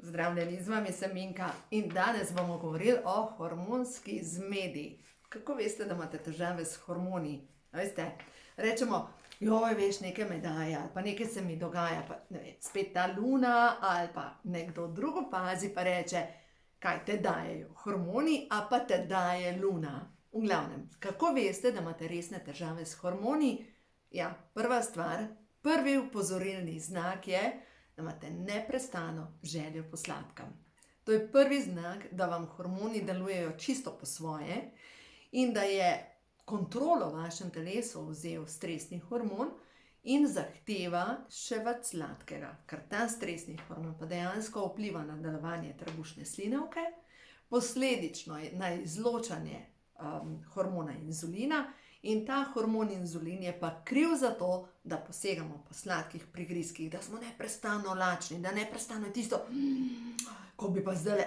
Zdravljeni, z vami sem Minka in danes bomo govorili o hormonski zmedi. Kako veste, da imate težave s hormoni? Veste, rečemo, joj, veš, nekaj me daje, ali pa nekaj se mi dogaja, pa ne vem, spet ta luna, ali pa nekdo drugo pazi pa reče, kaj te dajejo hormoni, a pa te daje luna. V glavnem, kako veste, da imate resne težave s hormoni? Ja, prva stvar, prvi opozorilni znak je, da imate neprestano željo po sladkem. To je prvi znak, da vam hormoni delujejo čisto po svoje in da je kontrolo v vašem telesu vzel stresni hormon in zahteva še več sladkega, ker ta stresni hormon pa dejansko vpliva na delovanje trebušne slinavke, posledično na izločanje hormona inzulina. In ta hormon inzulin je pa kriv za to, da posegamo po sladkih prigrizkih, da smo neprestano lačni, da neprestano je tisto, ko bi pa zdaj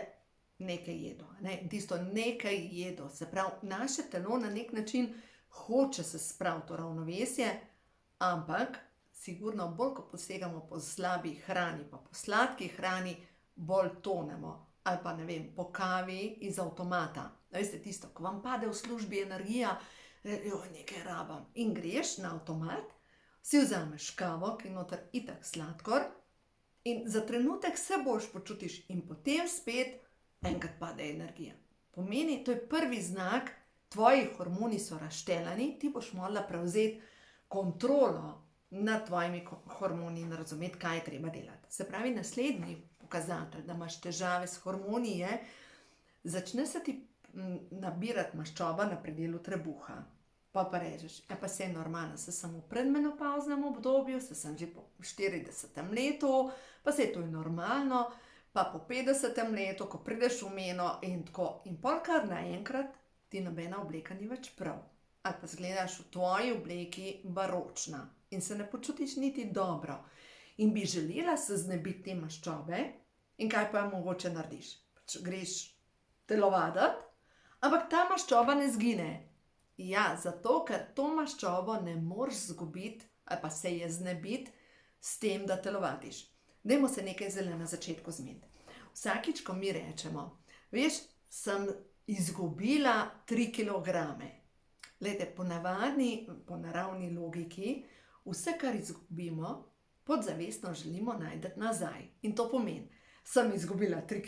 nekaj jedel. Tisto nekaj jedel. Se pravi, naše telo na nek način hoče se spraviti v ravnovesje, ampak sigurno bolj, ko posegamo po slabi hrani, pa po sladki hrani, bolj tonemo. Ali pa ne vem, po kavi iz avtomata. Veste tisto, ko vam pade v službi energija, joj, nekaj rabam. In greš na avtomat, si vzameš kavo, ki je noter itak sladkor, in za trenutek se boš počutiš in potem spet enkrat pade energija. Pomeni, to je prvi znak, tvoji hormoni so razštelani, ti boš morala prevzeti kontrolo nad tvojimi hormoni in razumeti, kaj je treba delati. Se pravi, naslednji pokazatelj, da imaš težave s hormoni je, začne se ti nabirati maščoba na predelu trebuha. Pa rečeš, ja pa se je normalno, se sem v predmenopavznem obdobju, se sem že po 40. letu, pa se je to normalno, pa po 50. letu, ko prideš v meno in tako. In pol kar naenkrat ti nobena obleka ni več prav. Ali pa zgledaš v tvoji obleki baročna in se ne počutiš niti dobro. In bi želela se znebiti te maščobe in kaj pa mogoče narediš? Pač greš telovaditi, ampak ta maščoba ne zgine. Ja, zato, ker to maščobo ne moreš zgubiti ali pa se je znebiti s tem, da telovadiš. Dajmo se nekaj zelo na začetku zmeniti. Vsakič, ko mi rečemo, veš, sem izgubila 3 kilograme. Glejte, po naravni logiki, vse, kar izgubimo, podzavestno želimo najti nazaj. In to pomeni, sem izgubila 3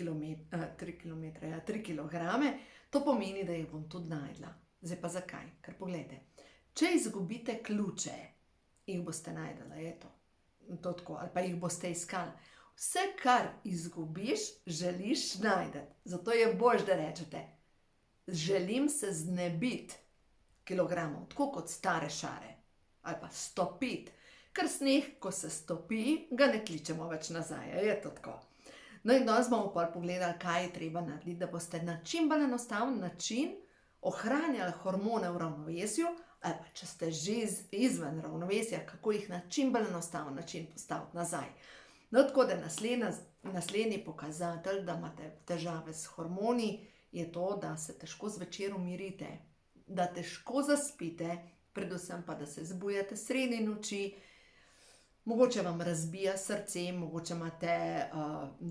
kilograme, to pomeni, da jih bom tudi najdla. Zdaj pa zakaj? Ker poglejte, če izgubite ključe, jih boste najdela, eto, to tako, ali pa jih boste iskali. Vse, kar izgubiš, želiš najti. Zato je boljše, da rečete, želim se znebiti kilogramov, tako kot stare šare, ali pa stopiti. Ker sneg, ko se stopi, ga ne kličemo več nazaj, je to tako. No in danes bomo pa pogledali, kaj je treba narediti, da boste na čim bolj enostaven način ohranjali hormone v ravnovesju, ali pa če ste že izven ravnovesja, kako jih na čim bolj enostaven način postaviti nazaj. No tako da naslednji pokazatelj, da imate težave s hormoni, je to, da se težko zvečer umirite, da težko zaspite, predvsem pa, da se zbujate sredi noči, mogoče vam razbija srce, mogoče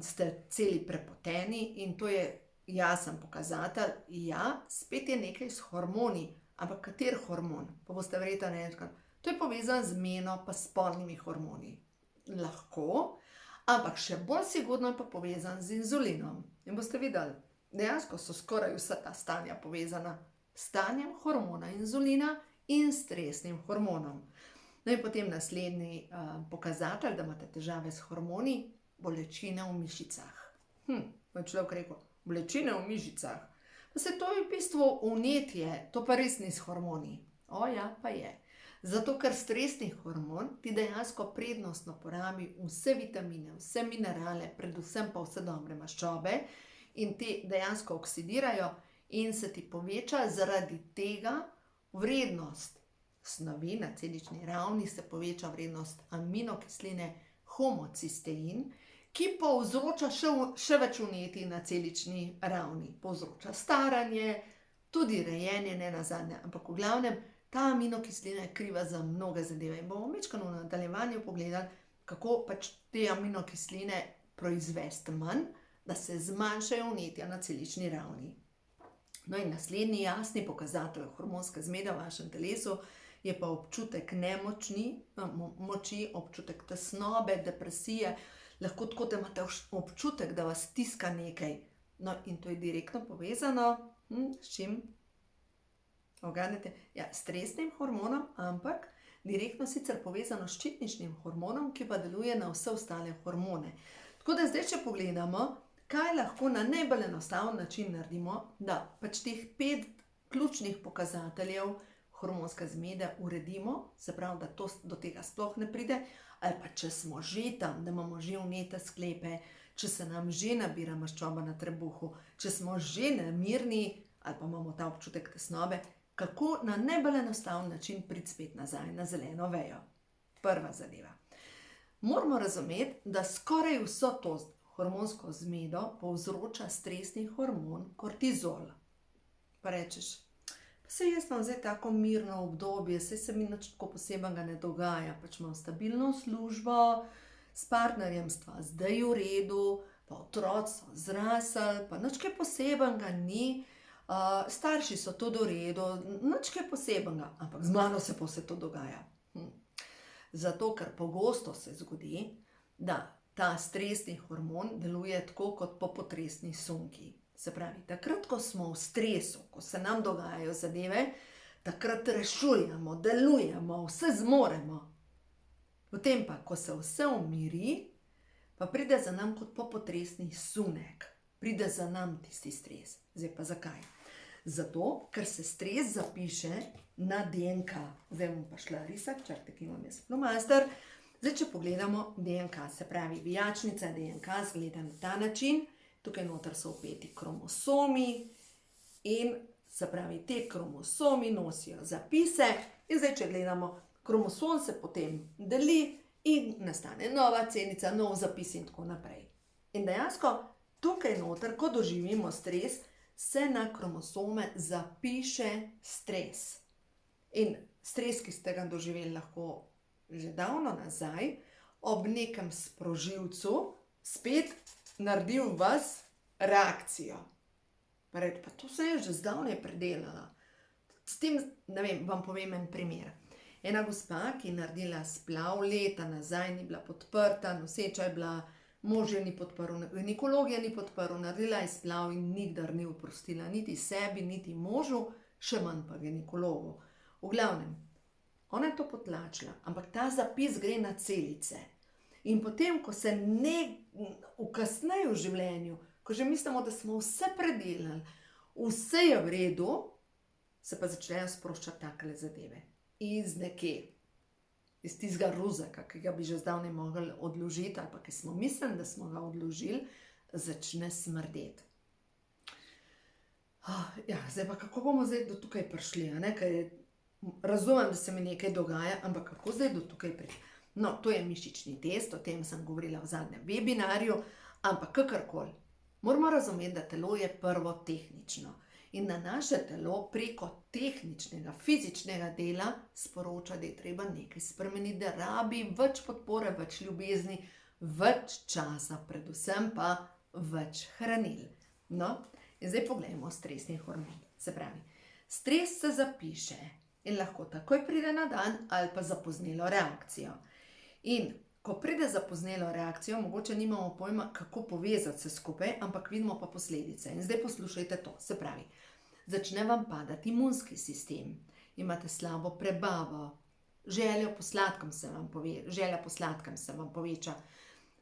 ste celi prepoteni in to je jasen pokazatelj. Ja, spet je nekaj s hormoni, ampak kater hormon? Pa boste verjetno rekli, to je povezano z meno pa s spolnimi hormoni. Lahko, ampak še bolj sigurno je pa povezan z inzulinom. In boste videli, dejansko so skoraj vsa ta stanja povezana s stanjem hormona inzulina in stresnim hormonom. No in potem naslednji pokazatelj, da imate težave s hormoni, bolečine v mišicah. Bo človek rekel, bolečine v mišicah? Pa se to je v bistvu vnetje, to pa res ni s hormoni. O ja, pa je. Zato, ker stresni hormon ti dejansko prednostno porabi vse vitamine, vse minerale, predvsem pa vse dobre maščobe in ti dejansko oksidirajo in se ti poveča zaradi tega vrednost snovi na celični ravni, se poveča vrednost aminokisline homocistein, ki povzroča še več vnetij na celični ravni. Povzroča staranje, tudi rejenje nenazadnje, ampak v glavnem ta aminokislina je kriva za mnoge zadeve. In bomo majčkeno v nadaljevanju pogledali, kako pač te aminokisline proizvesti manj, da se zmanjšajo vnetja na celični ravni. No in naslednji jasni pokazatelj hormonske zmede v vašem telesu je pa občutek moči, občutek tesnobe, depresije, lahko tako, da imate občutek, da vas stiska nekaj. No in to je direktno povezano, s čim? Oganete? Ja, stresnim hormonom, ampak direktno sicer povezano s ščitničnim hormonom, ki pa deluje na vse ostale hormone. Tako da zdaj, če pogledamo, kaj lahko na najbolj enostaven način naredimo, da pač teh 5 ključnih pokazateljev hormonske zmede uredimo, se pravi, da do tega sploh ne pride, ali pa če smo že tam, da imamo že vnete sklepe, če se nam že nabira maščoba na trebuhu, če smo že nemirni ali pa imamo ta občutek tesnobe, kako na najbolj enostaven način priti spet nazaj na zeleno vejo. Prva zadeva. Moramo razumeti, da skoraj vso to hormonsko zmedo povzroča stresni hormon kortizol. Pa rečeš, saj jaz imam zdaj tako mirno obdobje, saj se mi nič tako posebnega ne dogaja, pač imam stabilno službo, s partnerjem stva zdaj v redu, pa otroci so zrasli, pa nič kaj posebnega ni, starši so tudi v redu, nič kaj posebnega, ampak z mano se pa vse to dogaja. Zato, ker pogosto se zgodi, da ta stresni hormon deluje tako kot po potresni sunki. Se pravi, takrat, ko smo v stresu, ko se nam dogajajo zadeve, takrat rešujemo, delujemo, vse zmoremo. Potem pa, ko se vse umiri, pa pride za nam kot po potresni sunek. Pride za nam tisti stres. Zdaj pa zakaj? Zato, ker se stres zapiše na DNK. Zdaj bom pa šla risati, črtek imam jaz flomaster. Zdaj, če pogledamo DNK, se pravi, vijačnica DNK zgleda na ta način. Tukaj noter so vpeti kromosomi in se pravi, te kromosomi nosijo zapise in zdaj, če gledamo, kromosom se potem deli in nastane nova cenica, nov zapis in tako naprej. In dejansko tukaj noter, ko doživimo stres, se na kromosome zapiše stres. In stres, ki ste ga doživeli lahko že davno nazaj, ob nekem sprožilcu, spet naredil vas reakcijo. Pa reči, pa to se je že zdavnaj predelala. S tem, ne vem, vam povem en primer. Ena gospa, ki je naredila splav leta nazaj, ni bila podprta, noseča je bila, mož je ni podprl, ginekolog je ni podprl, naredila je splav in nikdar ni oprostila niti sebi, niti možu, še manj pa ginekologu. V glavnem, ona je to potlačila, ampak ta zapis gre na celice. In potem, ko se v kasneje v življenju, ko že mislimo, da smo vse predelali, vse je v redu, se pa začnejo sproščati takle zadeve. Iz nekje, iz tistega ruzaka, ki ga bi že zdavnaj mogli odložiti, ali pa ki smo mislili, da smo ga odložili, začne smrdeti. Ja, zdaj pa kako bomo zdaj do tukaj prišli, ker razumem, da se mi nekaj dogaja, ampak kako zdaj do tukaj priti? No, to je mišični test, o tem sem govorila v zadnjem webinarju, ampak kakorkoli. Moramo razumeti, da telo je prvo tehnično in da naše telo preko tehničnega, fizičnega dela sporoča, da je treba nekaj spremeniti, da rabi več podpore, več ljubezni, več časa, predvsem pa več hranil. No, in zdaj poglejmo stresni hormon. Se pravi, stres se zapiše in lahko takoj pride na dan ali pa zapoznelo reakcijo. In ko pride zapoznelo reakcijo, mogoče nimamo pojma, kako povezati se skupaj, ampak vidimo pa posledice. In zdaj poslušajte to. Se pravi, začne vam padati imunski sistem, imate slabo prebavo, želja po sladkem se vam poveča.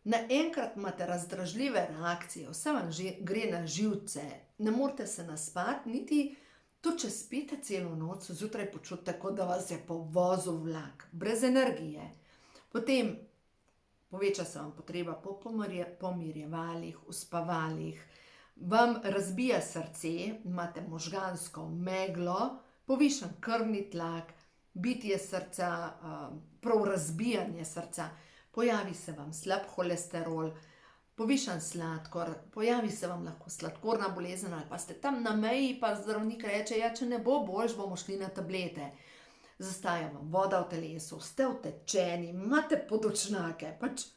Naenkrat imate razdražljive reakcije, vse vam gre na živce, ne morete se naspati, niti to, če spite celo noč, zjutraj počutite, kot da vas je povozil vlak, brez energije. Potem poveča se vam potreba po pomirjevalih, uspavalih, vam razbija srce, imate možgansko meglo, povišan krvni tlak, bitje srca, prav razbijanje srca, pojavi se vam slab holesterol, povišan sladkor, pojavi se vam lahko sladkorna bolezen ali pa ste tam na meji, pa zdravnik reče, ja, če ne bo boljš, bomo šli na tablete. Zastaja vam voda v telesu, ste utečeni, imate podočnjake, pač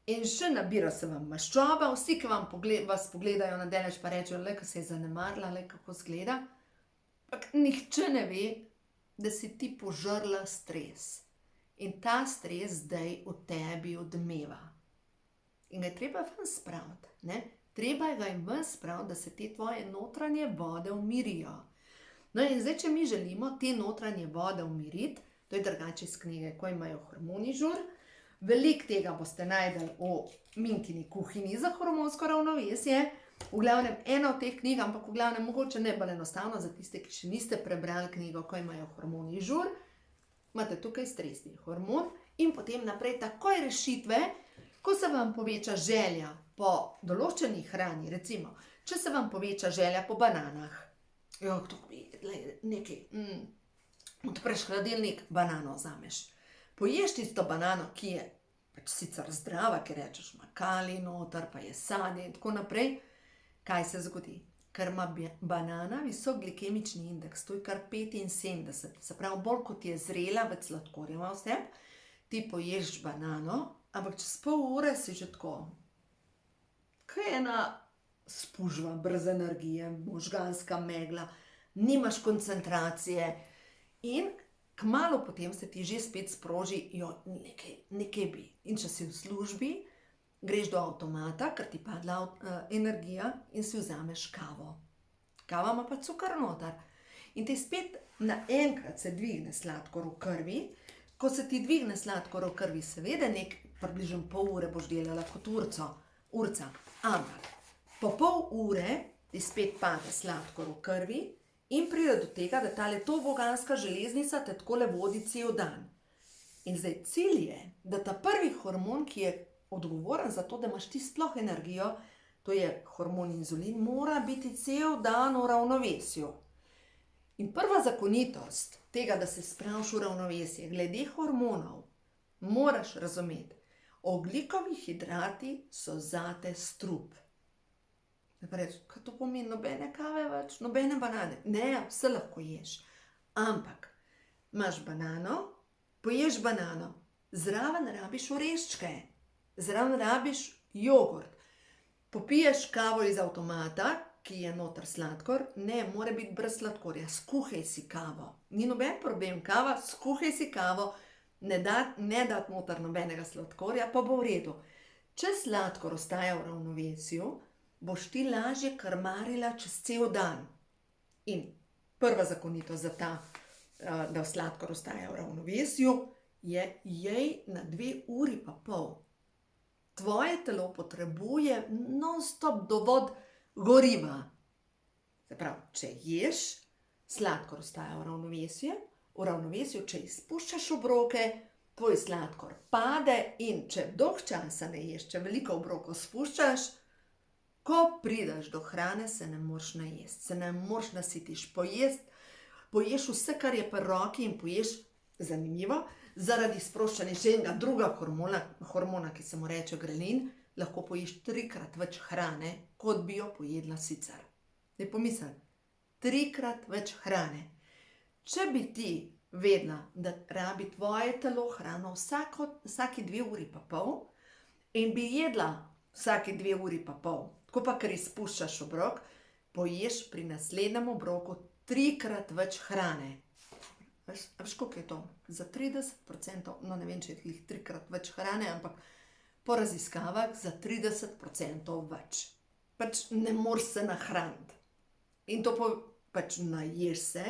In še nabira se vam maščoba, vsi, ki vas pogledajo na delež, pa rečejo, le, kako se je zanemarila, le, kako zgleda. Ampak nihče ne ve, da si ti požrla stres. In ta stres zdaj v tebi odmeva. In ga je treba ven spraviti, ne? Treba ga je ven spraviti, da se te tvoje notranje vode umirijo. No in zdaj, če mi želimo te notranje vode umiriti, to je drugače iz knjige, ko imajo hormoni žur, veliko tega boste najdeli v Minkini kuhinji za hormonsko ravnovesje. V glavnem, ena od teh knjig, ampak v glavnem mogoče ne bolj enostavno za tiste, ki še niste prebrali knjigo, ko imajo hormoni žur. Imate tukaj stresni hormon in potem naprej takoj rešitve, ko se vam poveča želja po določeni hrani, recimo, če se vam poveča želja po bananah. Jo, to bi nekaj, odpreš hladilnik, banano vzameš. Poješ tisto banano, ki je pač sicer zdrava, ki rečeš, ima kalij noter, pa je sadje in tako naprej. Kaj se zgodi? Ker ima banana visok glikemični indeks, to je kar 75, se pravi, bolj kot je zrela, več sladkorja ima vse, ti poješ banano, ampak čez pol ure si že tako, kaj je ena spužva, brez energije, možganska megla, nimaš koncentracije in kmalu potem se ti že spet sproži, nekaj bi. In če si v službi, greš do avtomata, ker ti padla energija in si vzameš kavo. Kava ima pa cukor noter. In te spet naenkrat se dvigne sladkor v krvi. Ko se ti dvigne sladkor v krvi, seveda približno pol ure boš delala kot urca. Ampak po pol ure ti spet pade sladkor v krvi, in pride do tega, da tale toboganska železnica te takole vodi cel dan. In zdaj cilj je, da ta prvi hormon, ki je odgovoren za to, da imaš ti sploh energijo, to je hormon inzulin, mora biti cel dan v ravnovesju. In prva zakonitost tega, da se spraviš v ravnovesje, glede hormonov, moraš razumeti, ogljikovi hidrati so zate strup. Kaj to pomeni? Nobene kave več, nobene banane. Ne, vse lahko ješ. Ampak imaš banano, poješ banano, zraven rabiš oreščke, zraven rabiš jogurt. Popiješ kavo iz avtomata, ki je noter sladkor, ne, mora biti brez sladkorja, skuhaj si kavo. Ni noben problem, kava, skuhaj si kavo, ne dati noter nobenega sladkorja, pa bo v redu. Če sladkor ostaja v ravnovesju, boš ti lažje krmarila čez cel dan. In prva zakonitost za ta, da sladkor ostaja v ravnovesju, je jej na 2,5 uri. Tvoje telo potrebuje non-stop dovolj goriva. Se pravi, če ješ, sladkor ostaja v ravnovesju, če izpuščaš obroke, tvoj sladkor pade in če dolg časa ne ješ, če veliko obrokov spuščaš, ko prideš do hrane, se ne moreš najesti, se ne moreš nasitiš. Poješ vse, kar je pri roki in poješ, zanimivo, zaradi sproščanja še enega druga hormona, ki se mu reče grelin, lahko poješ 3-krat več hrane, kot bi jo pojedla sicer. Zdaj pomisli, 3-krat več hrane. Če bi ti vedela, da rabi tvoje telo hrano vsaki 2,5 uri in bi jedla vsaki 2,5 uri, tako pa, ker izpuščaš obrok, poješ pri naslednjem obroku 3-krat več hrane. Veš, koliko je to? Za 30%, no ne vem, če je 3-krat več hrane, ampak po raziskavah za 30% več. Pač ne moreš se nahraniti. In to pač naješ se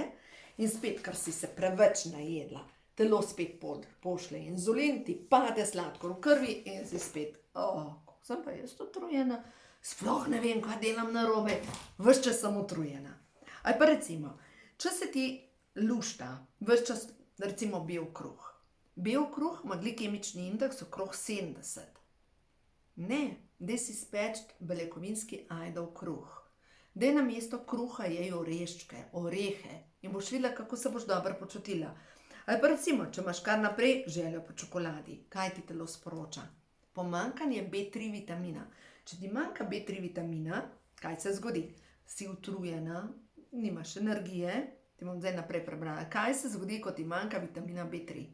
in spet, ker si se preveč najedla, telo spet pošlje inzulin, ti pade sladkor v krvi in si spet, kako sem pa jaz utrujena, sploh ne vem, kaj delam narobe, ves čas sem utrujena. Ali pa recimo, če se ti lušta, ves čas, recimo bel kruh. Bel kruh ima glikemični indeks okrog 70. Ne, daj si speči beljakovinski ajdov kruh. Daj namesto kruha jej oreščke, orehe in boš videla, kako se boš dobro počutila. Ali pa recimo, če imaš kar naprej željo po čokoladi, kaj ti telo sporoča? Pomanjkanje B3 vitamina. Če ti manjka B3 vitamina, kaj se zgodi? Si utrujena, nimaš energije, ti bom zdaj naprej prebrala. Kaj se zgodi, ko ti manjka vitamina B3?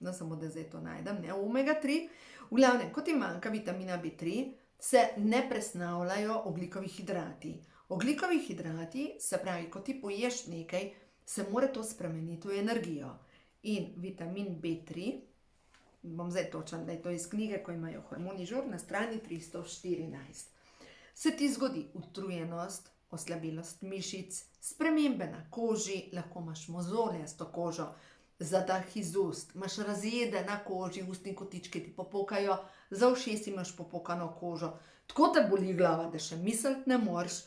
no samo da zdaj to najdem, ne, omega 3. V glavnem, ko ti manjka vitamina B3, se ne presnavljajo ogljikovi hidrati. Ogljikovi hidrati, se pravi, ko ti poješ nekaj, se mora to spremeniti v energijo. In vitamin B3, bom zdaj točen, da je to iz knjige, ko imajo hormoni žur, na strani 314. Se ti zgodi utrujenost, oslabelost mišic, spremembe na koži, lahko imaš mozoljasto kožo, zadah iz ust, imaš razjede na koži, ustni kotički ti popukajo, za ušesi imaš popokano kožo, tako te boli glava, da še misliti ne moreš,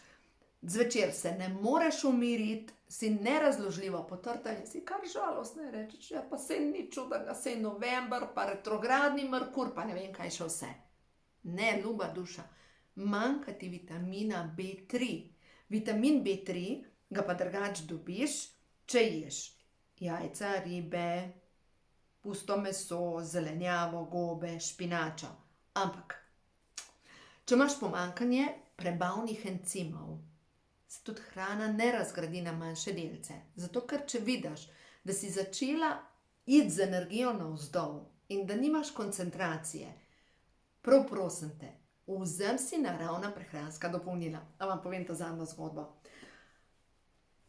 zvečer se ne moreš umiriti, si nerazložljivo potrta in si kar žalostno rečeš, ja pa sej ni čudnega, sej november, pa retrogradni Merkur, pa ne vem kaj še vse. Ne, ljuba duša, manjka ti vitamina B3. Vitamin B3 ga pa drugače dobiš, če ješ jajca, ribe, pusto meso, zelenjavo, gobe, špinačo. Ampak, če imaš pomanjkanje prebavnih encimov, se tudi hrana ne razgradi na manjše delce. Zato, ker če vidiš, da si začela iti z energijo navzdol in da nimaš koncentracije, prav prosim te, vzem si naravna prehranska dopolnila. A vam povem to zadnjo zgodbo.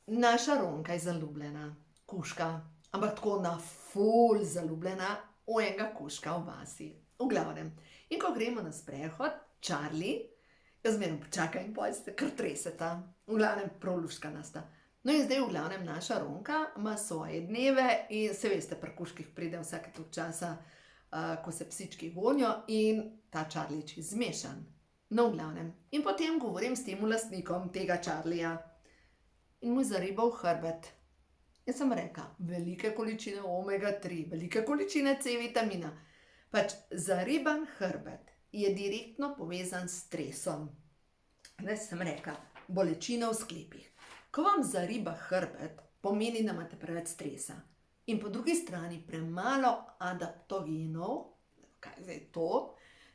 Naša Ronka je zaljubljena, kužka, ampak tako na ful zaljubljena v enega kužka v vasi. V glavnem. In ko gremo na sprehod, Charlie, jaz zmerno počakam in potem se kar treseta. V glavnem prav luškanasta. No in zdaj v glavnem naša Ronka ima svoje dneve in se veste, pri kužkih pride vsake toliko časa, ko se psički gonijo in ta Charlieč je zmešan. No v glavnem. In potem govorim s tem lastnikom tega Charlija in mu zaribal hrbet. Jaz sem rekla, velike količine omega 3, velike količine C vitamina. Pač zariban hrbet je direktno povezan s stresom. Zdaj sem rekla, bolečine v sklepih. Ko vam zariba hrbet, pomeni, da imate preveč stresa. In po drugi strani premalo adaptogenov, kaj zdaj to,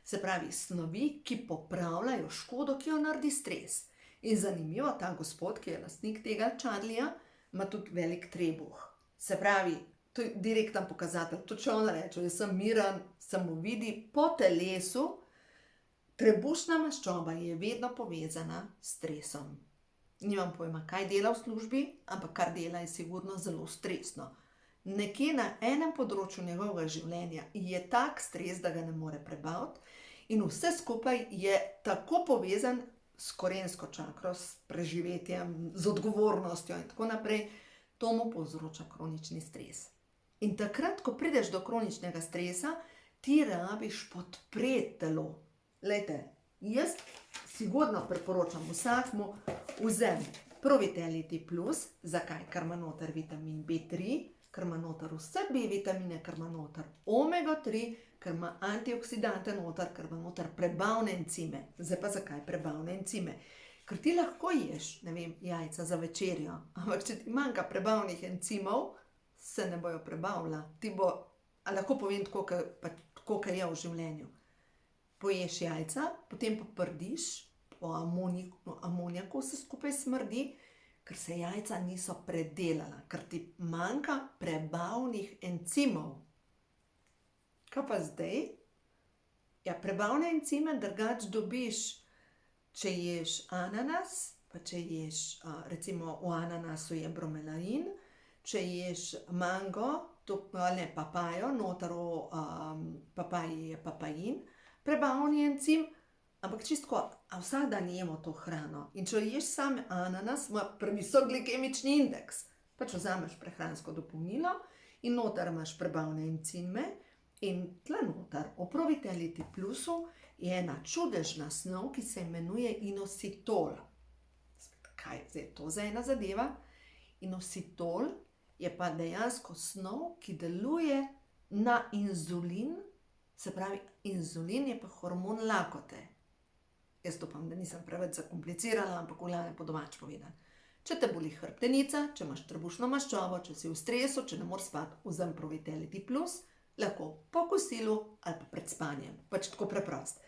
se pravi snovi, ki popravljajo škodo, ki jo naredi stres. In zanimivo, ta gospod, ki je lastnik tega Charlija, ima tudi velik trebuh. Se pravi, to je direkten pokazatelj. Tudi če on reče, jaz sem miren, se mu vidi po telesu, trebušna maščoba je vedno povezana s stresom. Nimam pojma, kaj dela v službi, ampak kar dela je sigurno zelo stresno. Nekje na enem področju njegovega življenja je tak stres, da ga ne more prebaviti in vse skupaj je tako povezan s korensko čakro, s preživetjem, z odgovornostjo in tako naprej, to mu povzroča kronični stres. In takrat, ko prideš do kroničnega stresa, ti rabiš podpreti telo. Glejte, jaz sigurno priporočam vsakmu vzem Pro-Vitality Plus, zakaj? Ker ima noter vitamin B3, ker ima noter vse B vitamine, ker ima noter omega 3, ker ima antioksidante noter, ker ima noter prebavne encime. Zdaj pa zakaj prebavne encime? Ker ti lahko ješ, ne vem, jajca za večerjo, ampak če ti manjka prebavnih encimov, se ne bojo prebavila. Ti bo, a lahko povem tako, kot je v življenju. Poješ jajca, potem pa prdiš, po amonijaku vse skupaj smrdi, ker se jajca niso predelala, ker ti manjka prebavnih encimov. Kaj pa zdaj? Ja, prebavne encime drugače dobiš, če ješ ananas, pa če ješ, recimo v ananasu je bromelain, če ješ mango, papajo, noter v papaji je papain, prebavni encim, ampak čisto, a vsak dan jemo to hrano. In če ješ sam ananas, ima previsok glikemični indeks. Pač vzameš prehransko dopolnilo in noter imaš prebavne encime in tle noter, v Pro-Vitality Plusu je ena čudežna snov, ki se imenuje inositol. Kaj je to za ena zadeva? Inositol je pa dejansko snov, ki deluje na inzulin. Se pravi, inzulin je pa hormon lakote. Jaz upam, da nisem preveč zakomplicirala, ampak v glavnem po domač povedan. Če te boli hrbtenica, če imaš trebušno maščobo, če si v stresu, če ne moreš spati, vzem Pro-Vitality Plus, lahko po kosilu ali pa pred spanjem. Pač tako preprost.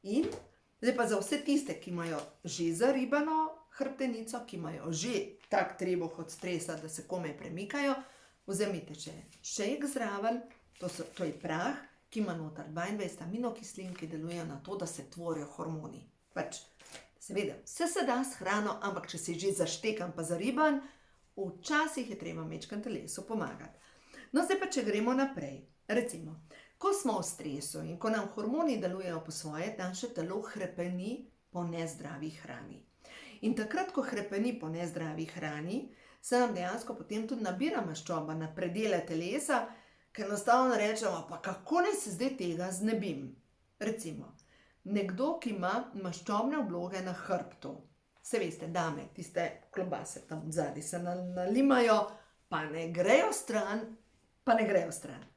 In zdaj pa za vse tiste, ki imajo že zaribano hrbtenico, ki imajo že tak trebuh od stresa, da se komaj premikajo, vzemite še šejk zraven, To je prah, ki ima noter 22 aminokislin, ki delujejo na to, da se tvorijo hormoni. Pač, seveda, vse se da s hrano, ampak če si že zaštekan pa zariban, včasih je treba majčkeno telesu pomagati. No, zdaj pa, če gremo naprej. Recimo, ko smo v stresu in ko nam hormoni delujejo po svoje, naše telo hrepeni po nezdravi hrani. In takrat, ko hrepeni po nezdravi hrani, se nam dejansko potem tudi nabira maščoba na predele telesa, ker enostavno rečemo, pa kako naj se zdaj tega znebim. Recimo, nekdo, ki ima maščobne obloge na hrbtu, se veste, dame, tiste klobase tam odzadaj se nalimajo, pa ne grejo stran.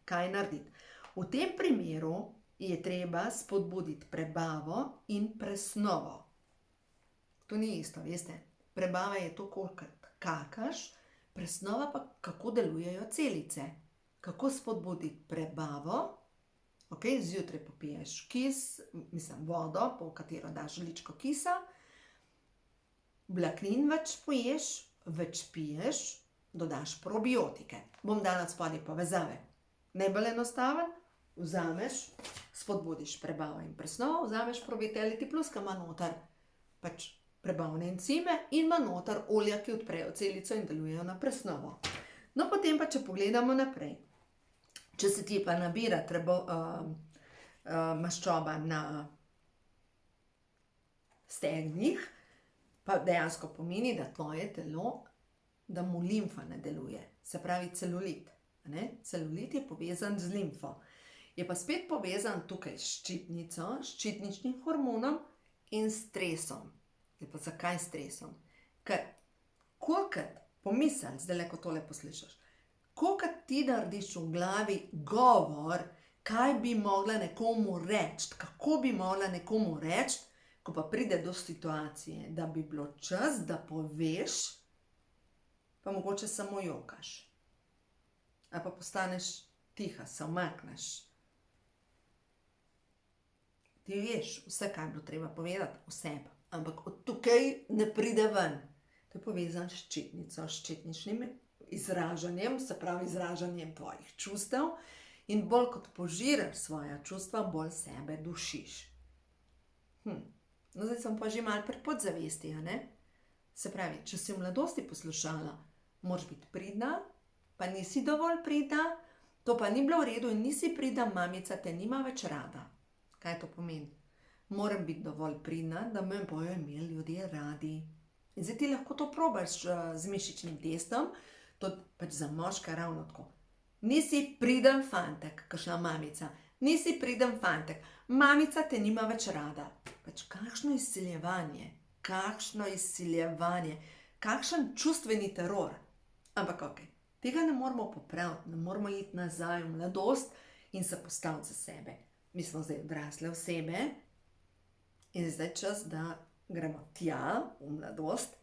Kaj narediti? V tem primeru je treba spodbuditi prebavo in presnovo. To ni isto, veste. Prebava je to, kolikrat kakaš, presnova pa kako delujejo celice. Kako spodbuditi prebavo? Ok, zjutraj popiješ vodo, po katero daš žličko kisa, vlaknin več poješ, več piješ, dodaš probiotike. Bom dala spodaj povezave. Najbolj enostaven, vzameš, spodbudiš prebavo in presnovo, vzameš Provitality Plus, ki ima noter pač prebavne encime in ima noter olja, ki odprejo celico in delujejo na presnovo. No, potem pa, če pogledamo naprej, če se ti pa nabira maščoba na stegnih, pa dejansko pomeni, da tvoje telo, da mu limfa ne deluje. Se pravi celulit. Celulit je povezan z limfo. Je pa spet povezan tukaj s ščitnico, s ščitničnim hormonom in stresom. Zdaj pa zakaj stresom? Ker kolikrat pomisli, zdaj ko tole poslušaš, kolikrat ti narediš v glavi govor, kaj bi mogla nekomu reči, kako bi mogla nekomu reči, ko pa pride do situacije, da bi bilo čas, da poveš, pa mogoče samo jokaš. Ali pa postaneš tiha, se umakneš. Ti veš vse, kaj bi bilo treba povedati, vse, ampak od tukaj ne pride ven. To je povezano s ščitnico, s ščitničnim izražanjem, se pravi izražanjem tvojih čustev, in bolj kot požiraš svoja čustva, bolj sebe dušiš. No, zdaj sem pa že malo pri podzavesti, a ne? Se pravi, če si v mladosti poslušala, moraš biti pridna, pa nisi dovolj pridna, to pa ni bilo v redu in nisi pridna, mamica te nima več rada. Kaj to pomeni? Moram biti dovolj pridna, da me bojo imeli ljudje radi. In zdaj ti lahko to probaš z mišičnim testom, to pač za moška ravno tako. Nisi priden fantek, kakšna mamica. Nisi priden fantek. Mamica te nima več rada. Pač kakšno izsiljevanje, kakšen čustveni teror. Ampak okej, tega ne moramo popraviti, ne moramo iti nazaj v mladost in se postaviti za sebe. Mi smo zdaj odrasle osebe in zdaj čas, da gremo tja v mladost,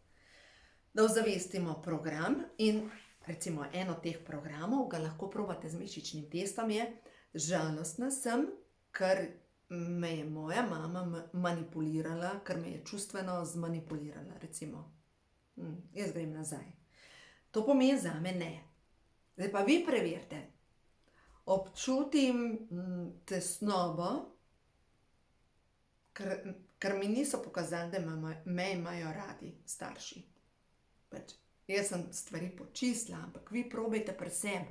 da ozavestimo program in recimo eno teh programov, ga lahko probate z mišičnim testom, je žalostna sem, ker me je moja mama manipulirala, ker me je čustveno zmanipulirala, recimo. Jaz grem nazaj. To pomeni zame ne. Zdaj pa vi preverite. Občutim tesnobo, ker mi niso pokazali, da me imajo radi starši. Pač, jaz sem stvari počistila, ampak vi probajte pri sebi.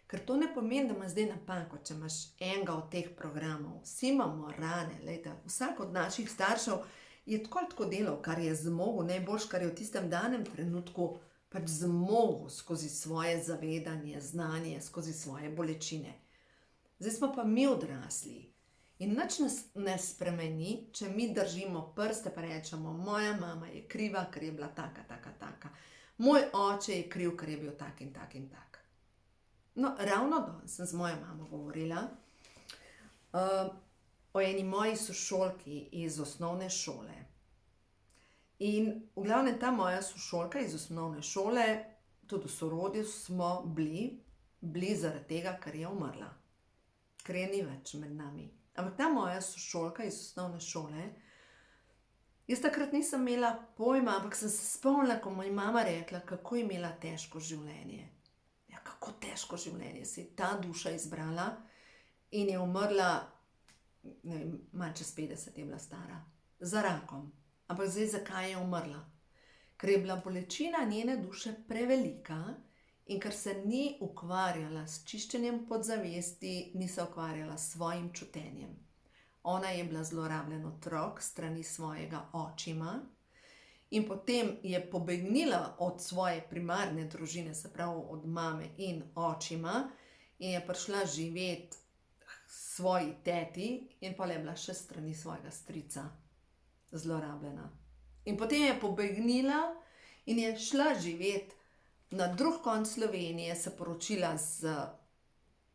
Ker to ne pomeni, da imaš zdaj napako, če imaš enega od teh programov. Vsi imamo rane, lejte, vsak od naših staršev je tako delal, kar je zmogel, najboljš, kar je v tistem danem trenutku pač zmogel skozi svoje zavedanje, znanje, skozi svoje bolečine. Zdaj smo pa mi odrasli in nič nas ne spremeni, če mi držimo prste pa rečemo, moja mama je kriva, ker je bila taka. Moj oče je kriv, ker je bil tak in tak in tak. No, ravno danes sem z mojo mamo govorila o eni moji sošolki iz osnovne šole. In v glavnem ta moja sošolka iz osnovne šole, tudi v sorodju smo bili zaradi tega, ker je umrla. Ker je ni več med nami. Ampak ta moja sošolka iz osnovne šole, jaz takrat nisem imela pojma, ampak sem se spomnila, ko mi je mama rekla, kako je imela težko življenje. Ja, kako tako težko življenje si ta duša izbrala in je umrla, ne vem, manj čez 50 je bila stara, za rakom. Ampak zdaj, zakaj je umrla? Ker je bila bolečina njene duše prevelika in ker se ni ukvarjala s čiščenjem podzavesti, ni se ukvarjala s svojim čutenjem. Ona je bila zlorabljen otrok strani svojega očima in potem je pobegnila od svoje primarne družine, se pravi od mame in očima, in je prišla živeti svoji teti in pa je bila še strani svojega strica zlorabljena. In potem je pobegnila in je šla živeti na drug konec Slovenije, se poročila z,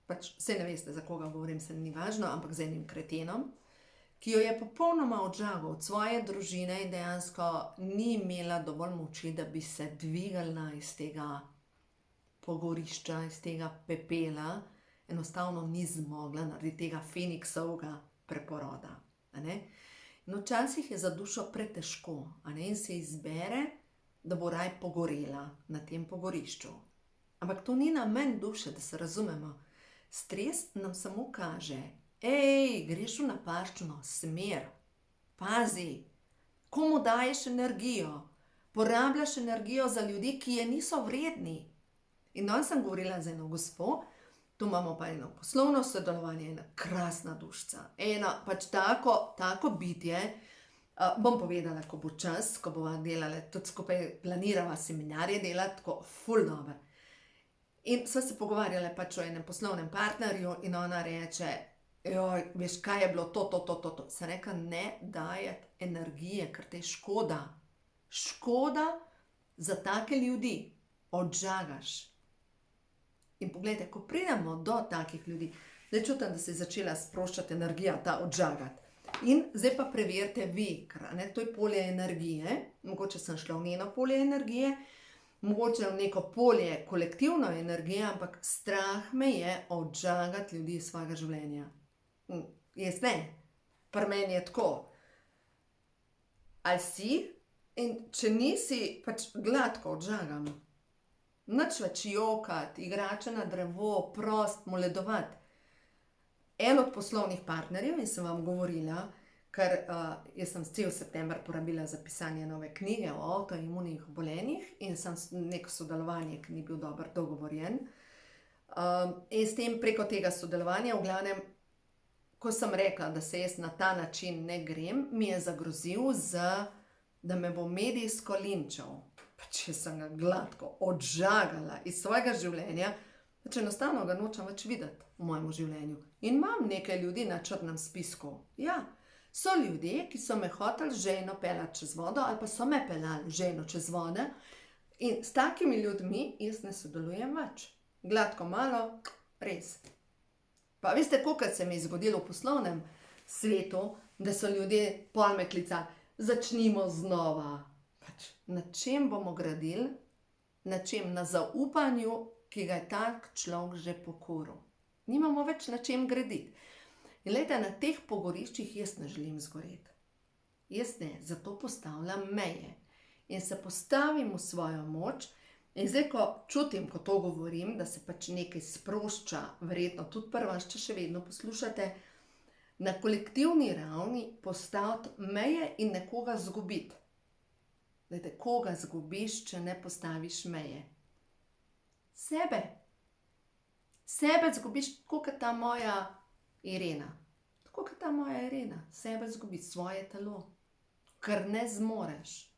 pač saj ne veste, za koga govorim, se ni važno, ampak z enim kretenom, ki jo je popolnoma odžagal od svoje družine in dejansko ni imela dovolj moči, da bi se dvignila iz tega pogorišča, iz tega pepela, enostavno ni zmogla narediti tega Feniksovega preporoda. In včasih je za dušo pretežko, in se izbere, da bo raj pogorela na tem pogorišču. Ampak to ni namen duše, da se razumemo. Stres nam samo kaže, greš v napačno smer, pazi, komu daješ energijo, porabljaš energijo za ljudi, ki je niso vredni. In danes sem govorila z eno gospo, tu imamo pa eno poslovno sodelovanje, ena krasna dušica, ena pač tako bitje. Bom povedala, ko bo čas, ko bova delala, tudi skupaj planirava seminarje delati, tako ful dober. In sva se pogovarjala pač o enem poslovnem partnerju in ona reče, veš, kaj je bilo to. Sem rekla, ne dajati energije, ker te je škoda. Škoda za take ljudi. Odžagaš. In poglejte, ko pridemo do takih ljudi, zdaj čutim, da se je začela sproščati energija, ta odžagati. In zdaj pa preverite vi, ker to je polje energije, mogoče sem šla v njeno polje energije, mogoče v neko polje kolektivno energije, ampak strah me je odžagati ljudi iz svojega življenja. Jaz ne, pri meni je tako. Ali si, in če nisi, pač gladko odžagam. Nič več jokati, igrače na drevo, prost, moledovati. En od poslovnih partnerjev, in sem vam govorila, ker jaz sem cel september porabila za pisanje nove knjige o avtoimunih obolenjih in sem neko sodelovanje, ki ni bil dobro dogovorjen. In s tem preko tega sodelovanja, v glavnem, ko sem rekla, da se jaz na ta način ne grem, mi je zagrozil, da me bo medijsko linčal. Pač jaz sem ga gladko odžagala iz svojega življenja, pač enostavno ga nočem več videti v mojem življenju. In imam nekaj ljudi na črnem spisku. Ja, so ljudje, ki so me hoteli žejno peljati čez vodo ali pa so me peljali žejno čez vode in s takimi ljudmi jaz ne sodelujem več. Gladko malo, res. Pa veste, kolikokrat se mi je zgodilo v poslovnem svetu, da so ljudje pol me klicali, začnimo znova. Pač, na čem bomo gradili? Na čem? Na zaupanju, ki ga je tak človek že pokoril. Nimamo več na čem graditi. In glejte, na teh pogoriščih jaz ne želim zgoreti. Jaz ne, zato postavljam meje. In se postavim v svojo moč. In zdaj, ko čutim, ko to govorim, da se pač nekaj sprošča, verjetno tudi pri vas, če še vedno poslušate, na kolektivni ravni postaviti meje in nekoga zgubiti. Glejte, koga zgubiš, če ne postaviš meje? Sebe. Sebe zgubiš, tako kot ta moja Irena. Tako kot ta moja Irena. Sebe zgubiš, svoje telo. Ker ne zmoreš.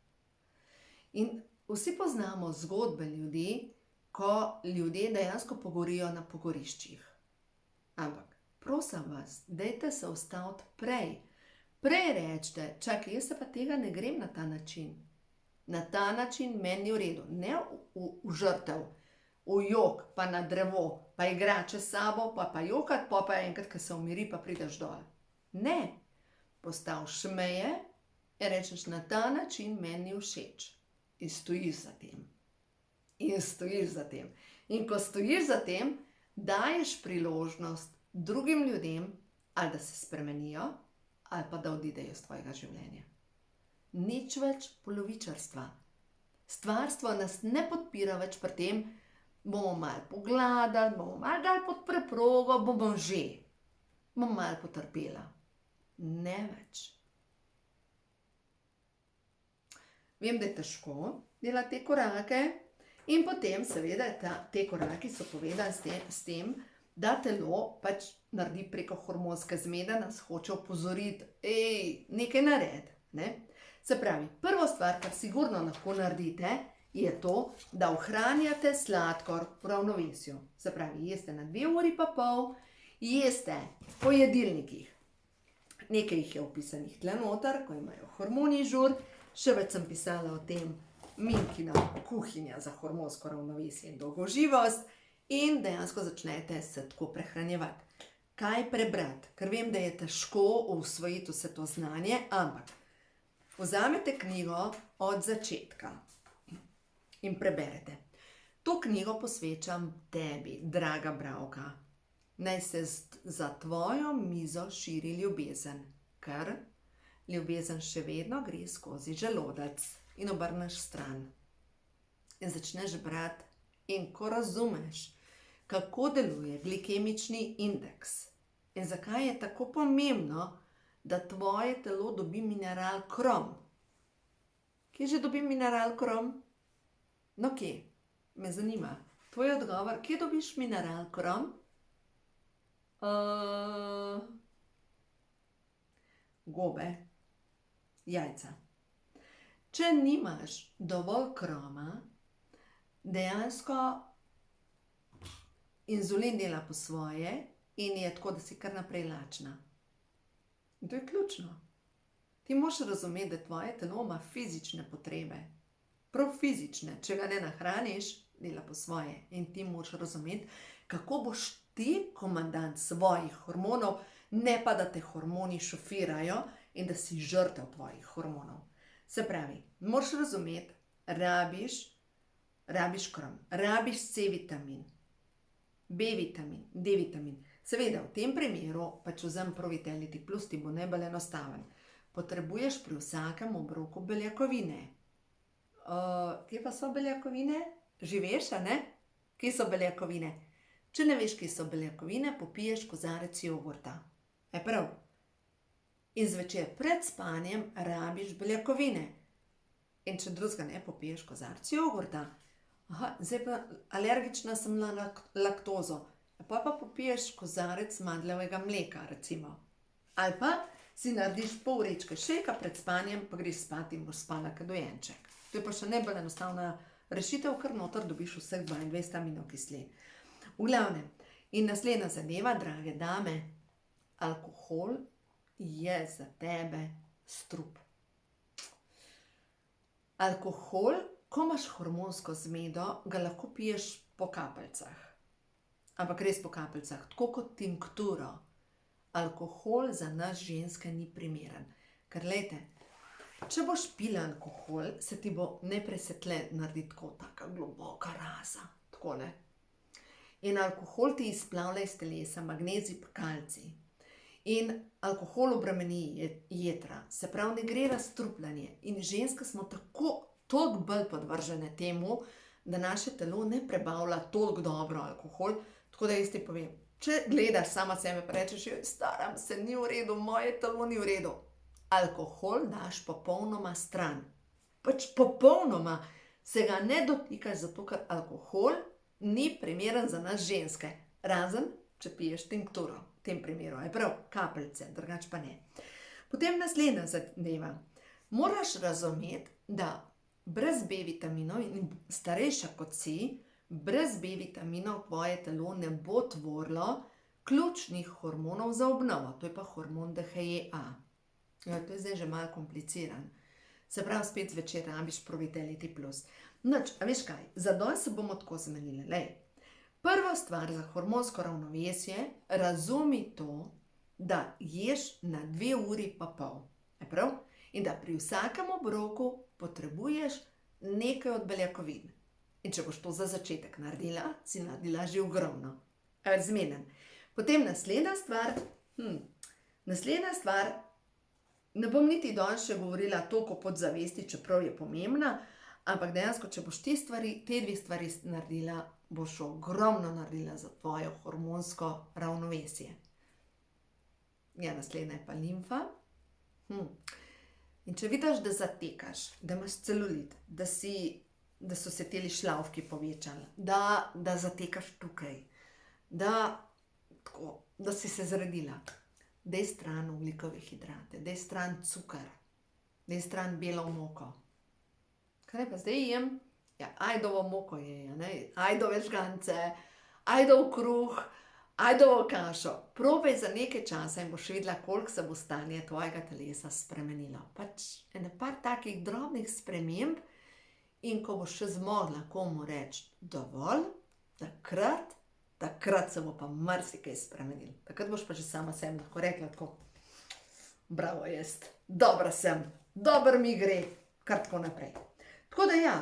In vsi poznamo zgodbe ljudi, ko ljudje dejansko pogorijo na pogoriščih. Ampak, prosim vas, dajte se ustaviti prej. Prej rečete, čakaj, jaz se pa tega ne grem na ta način. Na ta način meni v redu. Ne v žrtev, v jok, pa na drevo, pa igrače s sabo, pa jokat, pa enkrat, ko se umiri, pa prideš dol. Ne. Postaviš meje in rečeš, na ta način meni ni všeč. In stojiš za tem. In stojiš za tem. In ko stojiš za tem, daješ priložnost drugim ljudem, ali da se spremenijo, ali pa da odidejo iz tvojega življenja. Nič več polovičarstva. Stvarstvo nas ne podpira več pri tem, bomo malo pogladali, bomo malo dali pod preprogo, bomo že. Bom malo potrpela. Ne več. Vem, da je težko delati te korake in potem seveda te koraki so povedani s tem, da telo pač naredi preko hormonske zmede, nas hoče opozoriti, nekaj naredi, ne? Se pravi, prvo stvar, kar sigurno lahko naredite, je to, da ohranjate sladkor v ravnovesju. Se pravi, jeste na 2 uri pa pol, jeste po jedilnikih. Nekaj jih je opisanih tle noter, ko imajo hormoni žur, še več sem pisala o tem, Minkina kuhinja za hormonsko ravnovesje in dolgoživost in dejansko začnete se tako prehranjevati. Kaj prebrati? Ker vem, da je težko usvojiti vse to znanje, ampak vzamete knjigo od začetka in preberete. To knjigo posvečam tebi, draga bralka. Naj se za tvojo mizo širi ljubezen, ker ljubezen še vedno gre skozi želodec in obrneš stran. In začneš brati in ko razumeš, kako deluje glikemični indeks in zakaj je tako pomembno, da tvoje telo dobi mineral krom. Kje že dobi mineral krom? No, kje? Me zanima. Tvoj odgovor, kje dobiš mineral krom? Gobe, jajca. Če nimaš dovolj kroma, dejansko inzulin dela po svoje in je tako, da si kar naprej lačna. In to je ključno. Ti moraš razumeti, da tvoje telo ima fizične potrebe. Prav fizične. Če ga ne nahraniš, dela po svoje. In ti moraš razumeti, kako boš ti komandant svojih hormonov, ne pa da te hormoni šofirajo in da si žrtev tvojih hormonov. Se pravi, moraš razumeti, rabiš krom, rabiš C vitamin, B vitamin, D vitamin. Seveda, v tem primeru, pač vzem Pro-Vitality Plus, ti bo najbolj enostaven. Potrebuješ pri vsakem obroku beljakovine. Kje pa so beljakovine? Živeš, a ne? Kje so beljakovine? Če ne veš, kje so beljakovine, popiješ kozarec jogurta. Je prav? In zvečer pred spanjem rabiš beljakovine. In če drugega ne, popiješ kozarec jogurta. Zdaj pa alergična sem na laktozo. Pa popiješ kozarec mandljevega mleka, recimo. Ali pa si narediš pol vrečke šejka pred spanjem, pa greš spat in boš spala kot dojenček. To je pa še najbolj enostavna rešitev, ker noter dobiš vseh 22 aminokislin. V glavnem, in naslednja zadeva, drage dame, alkohol je za tebe strup. Alkohol, ko imaš hormonsko zmedo, ga lahko piješ po kaplcah. Ampak res po kaplcah, tako kot tinkturo. Alkohol za nas ženske ni primeren. Ker lejte, če boš pila alkohol, se ti bo najprej se tle naredi taka globoka raza. Takole. In alkohol ti izplavlja iz telesa, magnezij pa kalcij. In alkohol obremeni jetra, se pravi, ne gre razstrupljanje. In ženske smo toliko bolj podvržene temu, da naše telo ne prebavlja toliko dobro alkohol. Tako da jaz ti povem, če gledaš sama sebe pa rečeš, staram se, ni v redu, moje telo ni v redu. Alkohol daš popolnoma stran. Pač popolnoma se ga ne dotikaš, zato ker alkohol ni primeren za nas ženske. Razen, če piješ tinkturo. V tem primeru je prav, kapljice, drugače pa ne. Potem naslednja zadeva. Moraš razumeti, da brez B vitaminov in starejša kot si, brez B vitaminov tvoje telo ne bo tvorilo ključnih hormonov za obnovo. To je pa hormon DHEA. Ja, to je zdaj že malo kompliciran. Se pravi, spet zvečer rabiš Pro-Vitality Plus. Noč, a veš kaj, zadoj se bomo tako zmenili. Lej, prva stvar za hormonsko ravnovesje, razumi to, da ješ na 2 uri pa pol. Je prav? In da pri vsakem obroku potrebuješ nekaj od beljakovin. In če boš to za začetek naredila, si naredila že ogromno. Zmenen. Potem naslednja stvar, ne bom niti danes še govorila toliko podzavesti, čeprav je pomembna, Ampak dejansko, če boš te dve stvari naredila, boš ogromno naredila za tvoje hormonsko ravnovesje. Ja, naslednja je pa limfa. In če vidiš, da zatekaš, da imaš celulit, da so se teli šlavki povečali, da zatekaš tukaj, da si se zredila, daj stran ogljikove hidrate, daj stran cukor, daj stran belo moko. Kaj pa zdaj jem? Ja, ajdovo moko je, ajdove žgance, ajdov kruh, ajdovo kašo. Probaj za nekaj časa in boš videla, koliko se bo stanje tvojega telesa spremenilo. Pač ene par takih drobnih sprememb in ko boš še zmogla komu reči dovolj, takrat se bo pa marsikaj spremenilo. Takrat boš pa že sama sebi lahko rekla tako, bravo jaz, dobra sem, dobro mi gre, kar tako naprej. Tako da ja,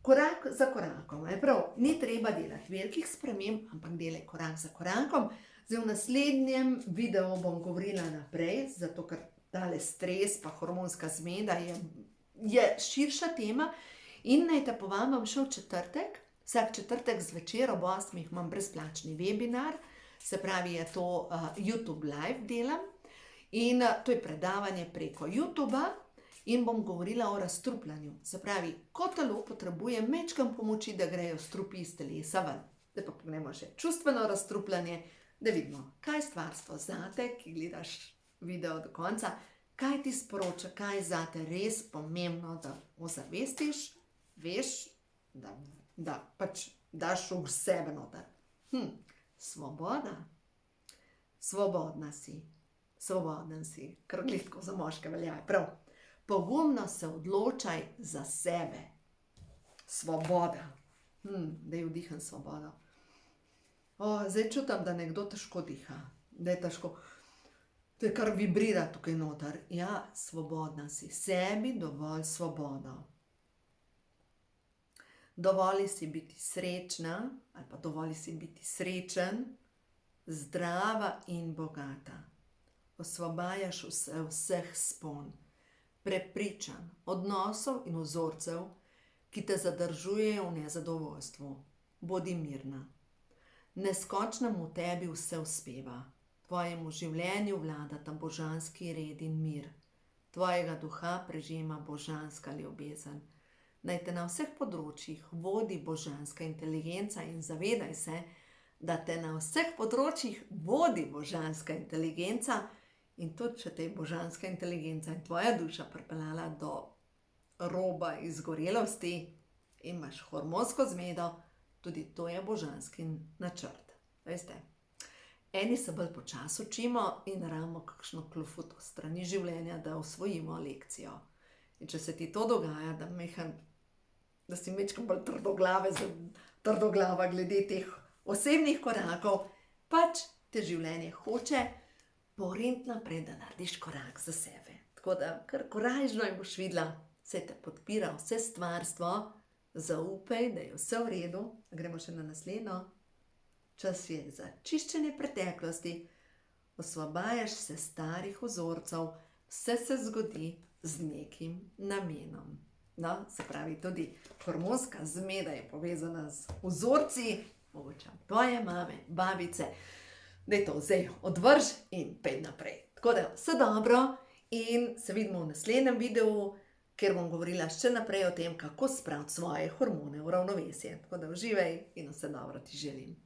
korak za korakom, ni treba delati velikih sprememb, ampak delaj korak za korakom. Zdaj v naslednjem videu bom govorila naprej, zato ker tale stres pa hormonska zmeda je širša tema in naj te povabim še v četrtek. Vsak četrtek zvečer ob 8 imam brezplačni webinar, se pravi je to YouTube live delam in to je predavanje preko YouTubea. In bom govorila o razstrupljanju. Se pravi, ko telo potrebuje majčkeno pomoči, da grejo strupi iz telesa ven. Zdaj pa pogledamo še čustveno razstrupljanje, da vidimo, kaj je stvarstvo zate, ki gledaš video do konca, kaj ti sporoča, kaj je zate res pomembno, da ozavestiš, veš, da pač daš v sebe noter. Svoboda. Svobodna si. Svoboden si. Kar glitko za moške velja. Prav. Pogumno se odločaj za sebe. Svoboda. Da je vdihan svobodo. Zdaj čutim, da nekdo težko diha. Da je težko. To je kar vibrira tukaj noter. Ja, svobodna si. Sebi dovolj svobodo. Dovoli si biti srečna, ali pa dovoli si biti srečen, zdrava in bogata. Osvobajaš vseh spon. Prepričan, odnosov in vzorcev, ki te zadržujejo v nezadovoljstvu. Bodi mirna. Neskočnemu tebi vse uspeva. Tvojemu življenju vladata božanski red in mir. Tvojega duha prežema božanska ljubezen. Naj te na vseh področjih vodi božanska inteligenca in zavedaj se, da te na vseh področjih vodi božanska inteligenca. In tudi, če te je božanska inteligenca in tvoja duša pripeljala do roba izgorelosti in imaš hormonsko zmedo, tudi to je božanski načrt. Veste, eni se bolj počasi učimo in rabimo kakšno klofuto strani življenja, da osvojimo lekcijo. In če se ti to dogaja, da si majčkeno bolj trdoglava glede teh osebnih korakov, pač te življenje hoče poriniti naprej, da narediš korak za sebe. Tako da, kar korajžno in boš videla, se te podpira vse stvarstvo, zaupaj, da je vse v redu. Gremo še na naslednjo. Čas je za čiščenje preteklosti, osvobajaš se starih vzorcev, vse se zgodi z nekim namenom. No, se pravi, tudi hormonska zmeda je povezana z vzorci, mogoče tvoje mame, babice, da je to zdaj odvrž in pej naprej. Tako da vse dobro in se vidimo v naslednjem videu, kjer bom govorila še naprej o tem, kako spraviti svoje hormone v ravnovesje. Tako da uživaj in vse dobro ti želim.